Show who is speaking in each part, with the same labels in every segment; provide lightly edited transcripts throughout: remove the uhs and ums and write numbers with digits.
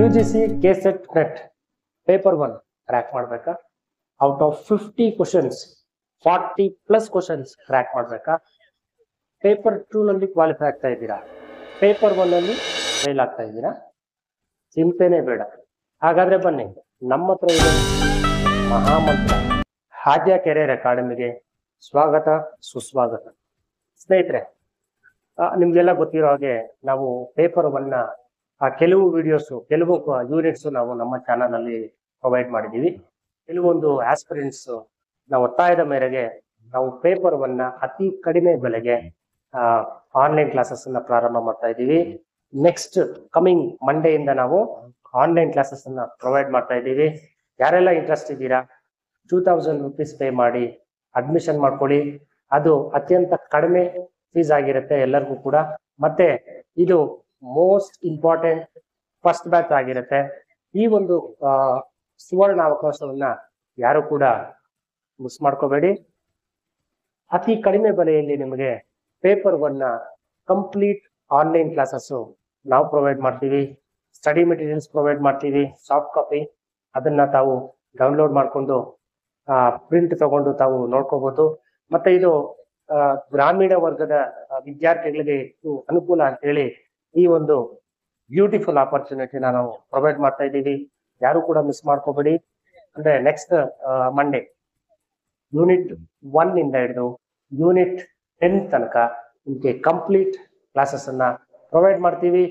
Speaker 1: UGC KSET NET paper 1 crack ಮಾಡ್ಬೇಕಾ? Out of 50 questions 40+ questions crack ಮಾಡ್ಬೇಕಾ? Paper 2 ನಲ್ಲಿ qualify ಆಗ್ತಾ ಇದ್ದೀರಾ, ಪೇಪರ್ 1 ಅಲ್ಲಿ ಫೇಲ್ ಆಗ್ತಾ ಇದ್ದೀರಾ? ಚಿಂತೆನೇ ಬೇಡ. ಹಾಗಾದ್ರೆ ಬನ್ನಿ, ನಮ್ಮ ಹತ್ರ ಇದೆ ಮಹಾಮಂತ್ರ. ಆದ್ಯ ಕೆರಿಯರ್ ಅಕಾಡೆಮಿಗೆ ಸ್ವಾಗತ ಸುಸ್ವಾಗತ. ಸ್ನೇಹಿತರೆ, ನಿಮ್ಗೆಲ್ಲ ಗೊತ್ತಿರೋ ಹಾಗೆ ನಾವು ಪೇಪರ್ 1 ನ ಕೆಲವು ವಿಡಿಯೋಸ್, ಕೆಲವು ಯೂನಿಟ್ಸ್ ನಾವು ನಮ್ಮ ಚಾನಲ್ ಅಲ್ಲಿ ಪ್ರೊವೈಡ್ ಮಾಡಿದ್ದೀವಿ. ಕೆಲವೊಂದು ಆಸ್ಪಿರೆಂಟ್ಸ್ ನಾವು ಒತ್ತಾಯದ ಮೇರೆಗೆ ನಾವು ಪೇಪರ್ 1 ನ ಅತಿ ಕಡಿಮೆ ಬೆಲೆಗೆ ಆನ್ಲೈನ್ ಕ್ಲಾಸಸ್ ಅನ್ನ ಪ್ರಾರಂಭ ಮಾಡ್ತಾ ಇದ್ದೀವಿ. ನೆಕ್ಸ್ಟ್ ಕಮಿಂಗ್ ಮಂಡೆಯಿಂದ ನಾವು ಆನ್ಲೈನ್ ಕ್ಲಾಸಸ್ ಅನ್ನ ಪ್ರೊವೈಡ್ ಮಾಡ್ತಾ ಇದ್ದೀವಿ. ಯಾರೆಲ್ಲ ಇಂಟ್ರೆಸ್ಟ್ ಇದ್ದೀರಾ, 2000 rupees ಪೇ ಮಾಡಿ ಅಡ್ಮಿಷನ್ ಮಾಡ್ಕೊಳ್ಳಿ. ಅದು ಅತ್ಯಂತ ಕಡಿಮೆ ಫೀಸ್ ಆಗಿರುತ್ತೆ ಎಲ್ಲರಿಗೂ ಕೂಡ. ಮತ್ತೆ ಇದು ಮೋಸ್ಟ್ ಇಂಪಾರ್ಟೆಂಟ್ ಫಸ್ಟ್ ಬ್ಯಾಚ್ ಆಗಿರುತ್ತೆ. ಈ ಒಂದು ಸುವರ್ಣ ಅವಕಾಶವನ್ನ ಯಾರು ಕೂಡ ಮಿಸ್ ಮಾಡ್ಕೋಬೇಡಿ. ಅತಿ ಕಡಿಮೆ ಬೆಲೆಯಲ್ಲಿ ನಿಮಗೆ ಪೇಪರ್ 1 ನ ಕಂಪ್ಲೀಟ್ ಆನ್ಲೈನ್ ಕ್ಲಾಸಸ್ ನಾವು ಪ್ರೊವೈಡ್ ಮಾಡ್ತೀವಿ. ಸ್ಟಡಿ ಮೆಟೀರಿಯಲ್ಸ್ ಪ್ರೊವೈಡ್ ಮಾಡ್ತೀವಿ, ಸಾಫ್ಟ್ ಕಾಪಿ. ಅದನ್ನ ತಾವು ಡೌನ್ಲೋಡ್ ಮಾಡ್ಕೊಂಡು ಪ್ರಿಂಟ್ ತಗೊಂಡು ತಾವು ನೋಡ್ಕೋಬಹುದು. ಮತ್ತೆ ಇದು ಗ್ರಾಮೀಣ ವರ್ಗದ ವಿದ್ಯಾರ್ಥಿಗಳಿಗೆ ಹೆಚ್ಚು ಅನುಕೂಲ ಅಂತ ಹೇಳಿ ಈ ಒಂದು ಬ್ಯೂಟಿಫುಲ್ ಆಪರ್ಚುನಿಟಿನ ನಾವು ಪ್ರೊವೈಡ್ ಮಾಡ್ತಾ ಇದ್ದೀವಿ. ಯಾರು ಕೂಡ ಮಿಸ್ ಮಾಡ್ಕೋಬೇಡಿ. ಅಂದ್ರೆ ನೆಕ್ಸ್ಟ್ ಮಂಡೇ ಯೂನಿಟ್ 1 ಇಂದ ಹಿಡಿದು ಯೂನಿಟ್ 10 ತನಕ ನಿಮಗೆ ಕಂಪ್ಲೀಟ್ ಕ್ಲಾಸಸ್ ಅನ್ನ ಪ್ರೊವೈಡ್ ಮಾಡ್ತೀವಿ.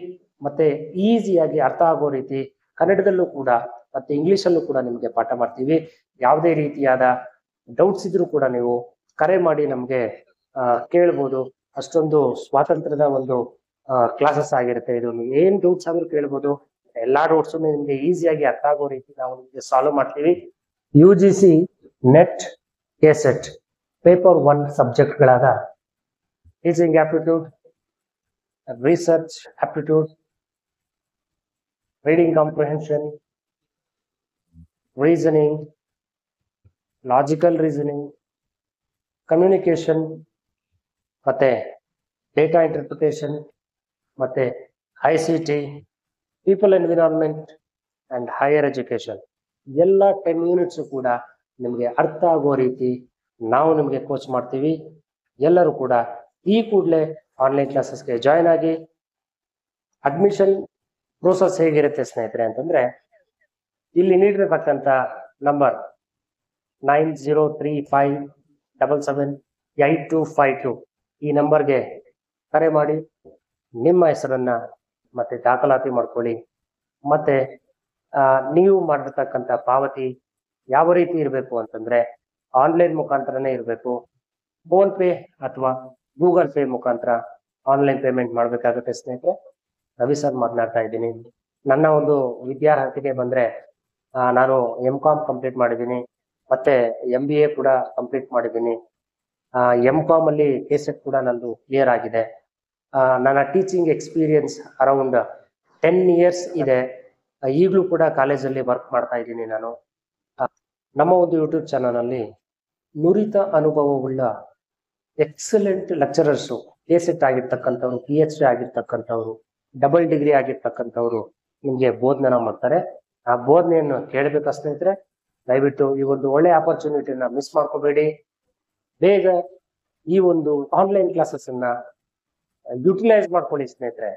Speaker 1: ಮತ್ತೆ ಈಸಿಯಾಗಿ ಅರ್ಥ ಆಗೋ ರೀತಿ ಕನ್ನಡದಲ್ಲೂ ಕೂಡ ಮತ್ತೆ ಇಂಗ್ಲಿಷಲ್ಲೂ ಕೂಡ ನಿಮಗೆ ಪಾಠ ಮಾಡ್ತೀವಿ. ಯಾವುದೇ ರೀತಿಯಾದ ಡೌಟ್ಸ್ ಇದ್ರೂ ಕೂಡ ನೀವು ಕರೆ ಮಾಡಿ ನಮ್ಗೆ ಕೇಳ್ಬೋದು. ಅಷ್ಟೊಂದು ಸ್ವಾತಂತ್ರ್ಯದ ಒಂದು ಕ್ಲಾಸಸ್ ಆಗಿರುತ್ತೆ. ಇದು ಏನ್ ಡೌಟ್ಸ್ ಆದ್ರೂ ಕೇಳ್ಬೋದು. ಎಲ್ಲಾ ಡೌಟ್ಸ್ ನಿಮ್ಗೆ ಈಸಿಯಾಗಿ ಅರ್ಥ ಆಗೋ ರೀತಿ ನಾವು ನಿಮ್ಗೆ ಸಾಲ್ವ್ ಮಾಡ್ತೀವಿ. UGC ನೆಟ್ KSET ಪೇಪರ್ 1 ಸಬ್ಜೆಕ್ಟ್ಗಳಾದ teaching aptitude, research aptitude, reading comprehension, reasoning, logical reasoning, communication, ಮತ್ತೆ ಡೇಟಾ ಇಂಟರ್ಪ್ರಿಟೇಷನ್, ಮತ್ತೆ ICT, people environment and higher education ಎಲ್ಲ 10 ಯೂನಿಟ್ಸ್ ಕೂಡ ನಿಮಗೆ ಅರ್ಥ ಆಗೋ ರೀತಿ ನಾವು ನಿಮಗೆ ಕೋಚ್ ಮಾಡ್ತೀವಿ. ಎಲ್ಲರೂ ಕೂಡ ಈ ಕೂಡಲೇ ಆನ್ಲೈನ್ ಕ್ಲಾಸಸ್ಗೆ ಜಾಯ್ನ್ ಆಗಿ. ಅಡ್ಮಿಷನ್ ಪ್ರೋಸೆಸ್ ಹೇಗಿರುತ್ತೆ ಸ್ನೇಹಿತರೆ ಅಂತಂದ್ರೆ, ಇಲ್ಲಿ ನೀಡಿರತಕ್ಕಂಥ ನಂಬರ್ 9035778252 ಈ ನಂಬರ್ಗೆ ಕರೆ ಮಾಡಿ ನಿಮ್ಮ ಹೆಸರನ್ನ ಮತ್ತೆ ದಾಖಲಾತಿ ಮಾಡ್ಕೊಳ್ಳಿ. ಮತ್ತೆ ನೀವು ಮಾಡಿರ್ತಕ್ಕಂಥ ಪಾವತಿ ಯಾವ ರೀತಿ ಇರಬೇಕು ಅಂತಂದ್ರೆ, ಆನ್ಲೈನ್ ಮುಖಾಂತರನೇ ಇರಬೇಕು. ಫೋನ್ ಪೇ ಅಥವಾ ಗೂಗಲ್ ಪೇ ಮುಖಾಂತರ ಆನ್ಲೈನ್ ಪೇಮೆಂಟ್ ಮಾಡಬೇಕಾಗುತ್ತೆ ಸ್ನೇಹಿತರೆ. ರವಿ ಸರ್ ಮಾತನಾಡ್ತಾ ಇದ್ದೀನಿ. ನನ್ನ ಒಂದು ವಿದ್ಯಾರ್ಹತೆಗೆ ಬಂದ್ರೆ ನಾನು MCOM ಕಂಪ್ಲೀಟ್ ಮಾಡಿದ್ದೀನಿ, ಮತ್ತೆ MBA ಕೂಡ ಕಂಪ್ಲೀಟ್ ಮಾಡಿದ್ದೀನಿ. MCOM ಅಲ್ಲಿ KSET ಕೂಡ ನಂದು ಕ್ಲಿಯರ್ ಆಗಿದೆ. ನನ್ನ ಟೀಚಿಂಗ್ ಎಕ್ಸ್ಪೀರಿಯನ್ಸ್ ಅರೌಂಡ್ 10 years ಇದೆ. ಈಗಲೂ ಕೂಡ ಕಾಲೇಜಲ್ಲಿ ವರ್ಕ್ ಮಾಡ್ತಾ ಇದ್ದೀನಿ ನಾನು. ನಮ್ಮ ಒಂದು ಯೂಟ್ಯೂಬ್ ಚಾನಲ್ ಅಲ್ಲಿ ನುರಿತ ಅನುಭವವುಳ್ಳ ಎಕ್ಸಲೆಂಟ್ ಲೆಕ್ಚರರ್ಸು, KSET ಆಗಿರ್ತಕ್ಕಂಥವ್ರು, PhD ಆಗಿರ್ತಕ್ಕಂಥವ್ರು, ಡಬಲ್ ಡಿಗ್ರಿ ಆಗಿರ್ತಕ್ಕಂಥವ್ರು ನಿಮ್ಗೆ ಬೋಧನೆ ಮಾಡ್ತಾರೆ. ಆ ಬೋಧನೆಯನ್ನು ಕೇಳಬೇಕಾ ಸ್ನೇಹಿತರೆ? ದಯವಿಟ್ಟು ಈ ಒಂದು ಒಳ್ಳೆ ಆಪರ್ಚುನಿಟಿನ ಮಿಸ್ ಮಾಡ್ಕೋಬೇಡಿ. ಬೇಗ ಈ ಒಂದು ಆನ್ಲೈನ್ ಕ್ಲಾಸಸ್ ಅನ್ನ ಯುಟಿಲೈಸ್ ಮಾಡ್ಕೊಳ್ಳಿ ಸ್ನೇಹಿತರೆ.